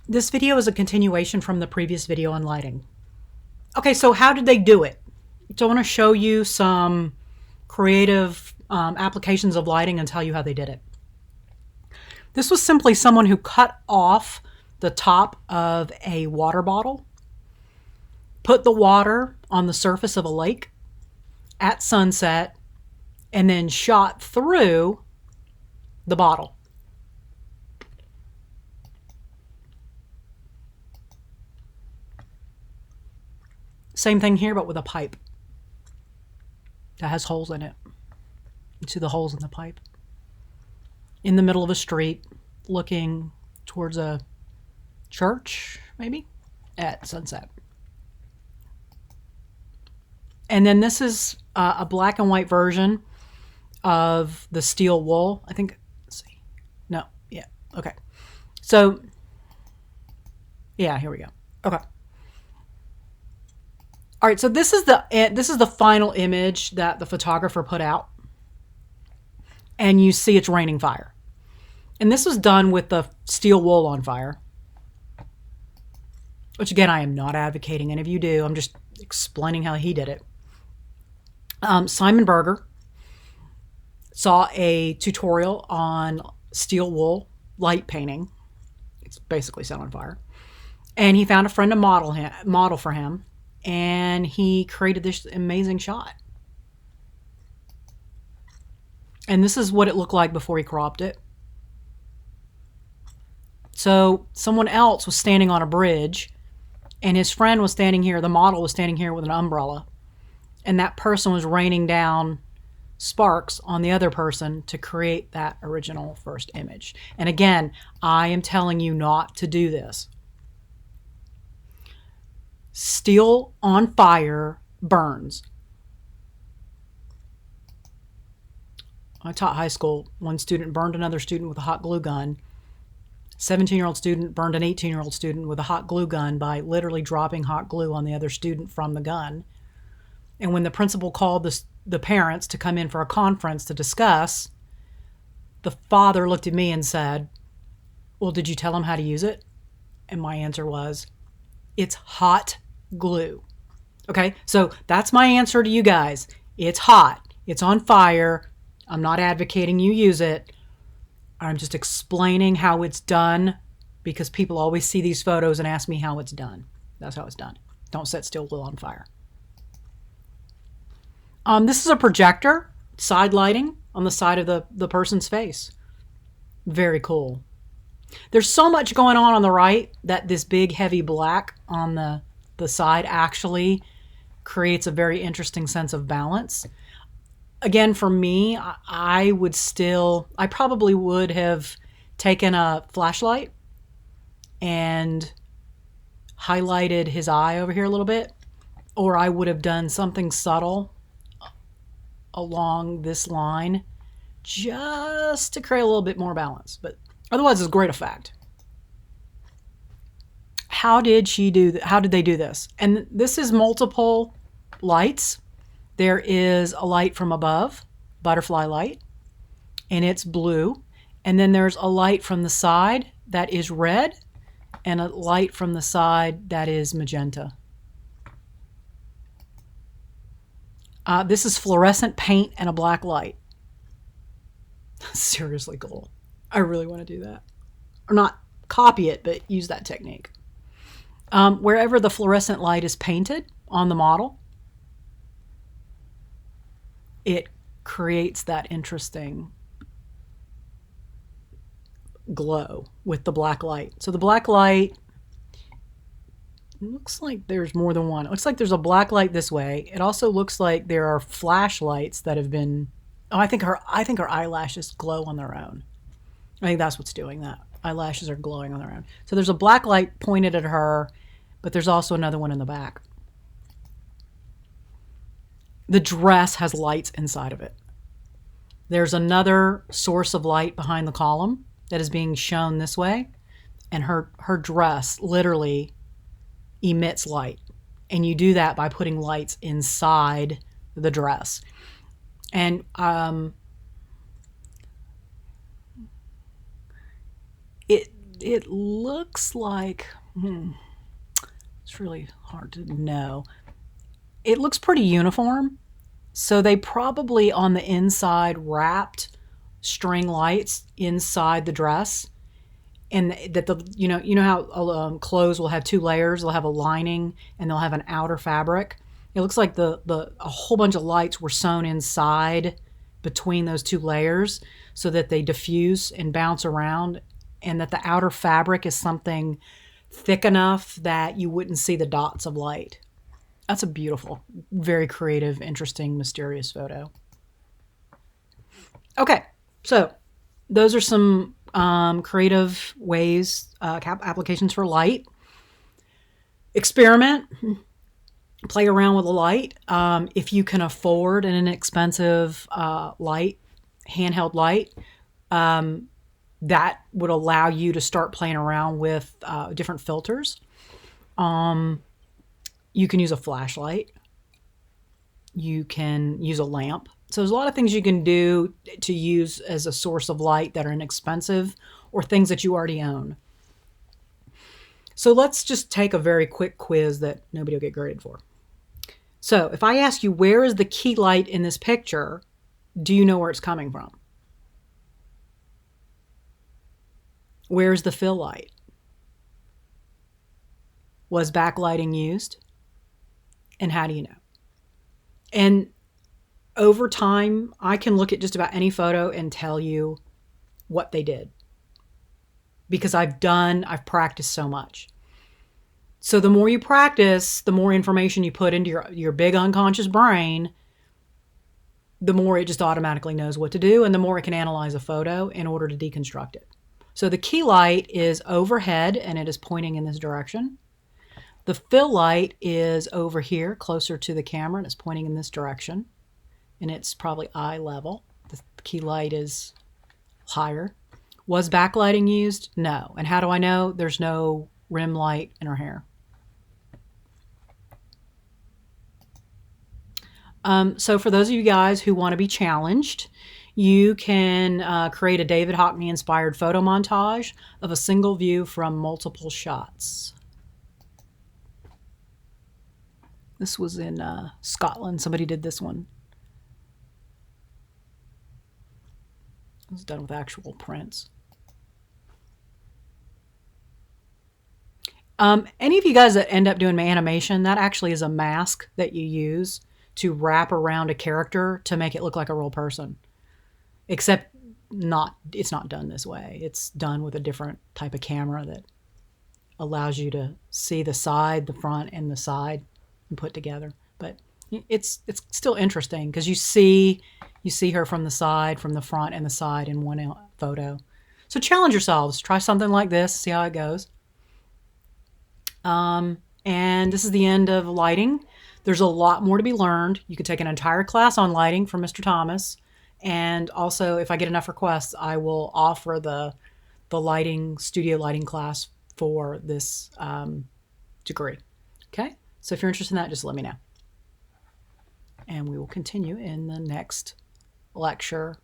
This video is a continuation from the previous video on lighting. Okay, so how did they do it? So I want to show you some creative applications of lighting and tell you how they did it. This was simply someone who cut off the top of a water bottle, put the water on the surface of a lake at sunset, and then shot through the bottle. Same thing here, but with a pipe that has holes in it. You see the holes in the pipe. In the middle of a street, looking towards a church, maybe, at sunset. And then this is a black and white version of the steel wool. I think, let's see. No, yeah, okay. So, yeah, here we go. Okay. All right, so this is the final image that the photographer put out. And you see it's raining fire. And this was done with the steel wool on fire. Which again, I am not advocating any of you do. I'm just explaining how he did it. Simon Berger saw a tutorial on steel wool light painting. It's basically set on fire. And he found a friend to model for him. And he created this amazing shot. And this is what it looked like before he cropped it. So someone else was standing on a bridge, and his friend was standing here, the model was standing here with an umbrella, and that person was raining down sparks on the other person to create that original first image. And again, I am telling you not to do this. Steel on fire burns. I taught high school. One student burned another student with a hot glue gun. 17-year-old student burned an 18-year-old student with a hot glue gun by literally dropping hot glue on the other student from the gun. And when the principal called the parents to come in for a conference to discuss, the father looked at me and said, "Well, did you tell him how to use it?" And my answer was, "It's hot glue." Okay, so that's my answer to you guys. It's hot. It's on fire. I'm not advocating you use it. I'm just explaining how it's done because people always see these photos and ask me how it's done. That's how it's done. Don't set steel wool on fire. This is a projector, side lighting on the side of the person's face. Very cool. There's so much going on the right that this big heavy black on the side actually creates a very interesting sense of balance. Again, for me, I probably would have taken a flashlight and highlighted his eye over here a little bit, or I would have done something subtle along this line just to create a little bit more balance. But otherwise, it's a great effect. How did they do this? And this is multiple lights. There is a light from above, butterfly light, and it's blue. And then there's a light from the side that is red and a light from the side that is magenta. This is fluorescent paint and a black light. Seriously cool. I really want to do that. Or not copy it, but use that technique. Wherever the fluorescent light is painted on the model, it creates that interesting glow with the black light. So the black light, it looks like there's more than one. It looks like there's a black light this way. It also looks like there are flashlights that have been, I think her eyelashes glow on their own. I think that's what's doing that. Eyelashes are glowing on their own. So there's a black light pointed at her, but there's also another one in the back. The dress has lights inside of it. There's another source of light behind the column that is being shown this way, and her dress literally emits light. And you do that by putting lights inside the dress. And it looks like, it's really hard to know. It looks pretty uniform. So they probably on the inside wrapped string lights inside the dress, and that the you know how clothes will have two layers. They'll have a lining and they'll have an outer fabric. It looks like a whole bunch of lights were sewn inside between those two layers so that they diffuse and bounce around, and that the outer fabric is something thick enough that you wouldn't see the dots of light. That's a beautiful, very creative, interesting, mysterious photo. Okay, so those are some creative ways, applications for light. Experiment, play around with the light. If you can afford an inexpensive light, handheld light, that would allow you to start playing around with different filters. You can use a flashlight. You can use a lamp. So there's a lot of things you can do to use as a source of light that are inexpensive or things that you already own. So let's just take a very quick quiz that nobody will get graded for. So if I ask you, where is the key light in this picture, do you know where it's coming from? Where's the fill light? Was backlighting used? And how do you know? And over time, I can look at just about any photo and tell you what they did, because I've practiced so much. So the more you practice, the more information you put into your big unconscious brain, the more it just automatically knows what to do, and the more it can analyze a photo in order to deconstruct it. So the key light is overhead, and it is pointing in this direction. The fill light is over here, closer to the camera, and it's pointing in this direction. And it's probably eye level. The key light is higher. Was backlighting used? No. And how do I know? There's no rim light in her hair. So for those of you guys who want to be challenged, you can create a David Hockney inspired photo montage of a single view from multiple shots. This was in Scotland. Somebody did this one. It was done with actual prints. Any of you guys that end up doing my animation, that actually is a mask that you use to wrap around a character to make it look like a real person. Except it's not done this way. It's done with a different type of camera that allows you to see the side, the front, and the side and put together. But it's still interesting because you see her from the side, from the front, and the side in one photo. So challenge yourselves. Try something like this. See how it goes. And this is the end of lighting. There's a lot more to be learned. You could take an entire class on lighting from Mr. Thomas. And also, if I get enough requests, I will offer the studio lighting class for this degree. Okay? So if you're interested in that, just let me know. And we will continue in the next lecture